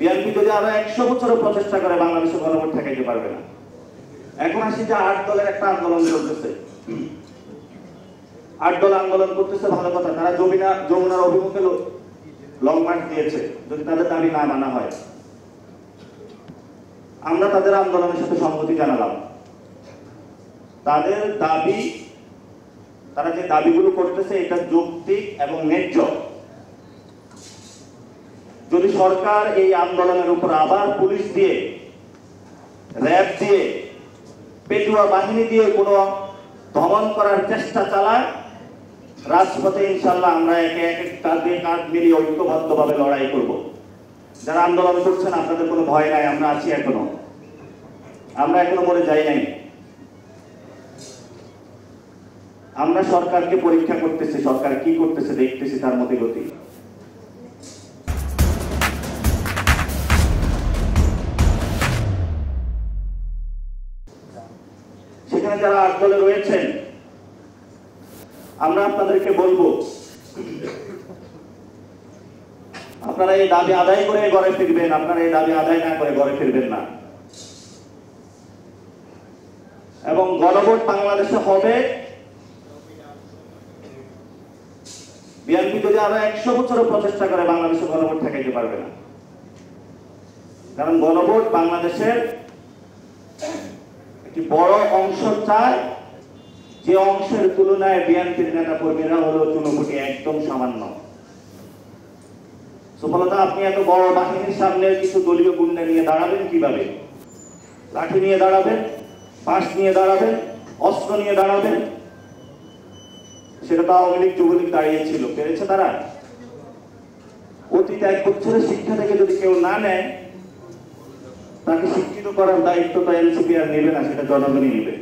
BNP যদি আরো 100 বছরও প্রচেষ্টা করে বাংলাদেশে গণভোট ঠেকাইতে পারবে না। এখন আসি যে 8 দলের একটা আন্দোলন চলতেছে। 8 দল আন্দোলন করতেছে, ভালো কথা। তারা যমুনার অভিমুখে লং মার্চ দিয়েছে, যদি তাদের দাবি না মানা হয়। আমরা তাদের আন্দোলনের সাথে সম্মতি জানালাম। তাদের দাবি, তারা যে দাবিগুলো করতেছে এটা যৌক্তিক এবং ন্যায্য। যদি সরকার এই আন্দোলনের উপর আবার পুলিশ দিয়ে, র্যাব দিয়ে, পেটুয়া বাহিনী দিয়ে কোনো দমন করার চেষ্টা চালায়, রাজপথে ইনশাল্লাহ আমরা একে একে কাঁধে কাঁধ মিলিয়ে ঐক্যবদ্ধভাবে লড়াই করব। যারা আন্দোলন করছেন আপনাদের কোনো ভয় নাই, আমরা আছি এখনো, আমরা এখনো মরে যাই নাই। আমরা সরকারকে পরীক্ষা করতেছি, সরকার কি করতেছে দেখতেছি, তার মধ্যে গতি। সেখানে যারা 8 দলে রয়েছেন, আমরা আপনাদেরকে বলবো, আপনারা এই দাবি আদায় করে ঘরে ফিরবেন, আপনারা এই দাবি আদায় না করে ঘরে ফিরবেন না। এবং গণভোট বাংলাদেশে হবে। বিএনপি যদি আরো 100 বছরও প্রচেষ্টা করে বাংলাদেশে গণভোট ঠেকাইতে পারবে না। কারণ গণভোট বাংলাদেশের একটি বড় অংশ চায়, যে অংশের তুলনায় বিএনপির নেতা কর্মীরা হলো চুনোপুটি একদম সামান্য। সুফলতা, আপনি এত বড় বাহিনীর সামনে কিছু দলীয় গুন্ডা নিয়ে দাঁড়াবেন কিভাবে? লাঠি নিয়ে দাঁড়াবেন, পাশ নিয়ে দাঁড়াবেন, অস্ত্র নিয়ে দাঁড়াবেন। সেটা তো আওয়ামী লীগ যুবলীগ দাঁড়িয়েছিল, পেরেছে তারা? অতীত 1 বছরের শিক্ষা থেকে যদি কেউ না নেয়, তাকে শিক্ষিত করার দায়িত্ব তো এনসিপি আর নেবে না, সেটা জনগণই নেবে।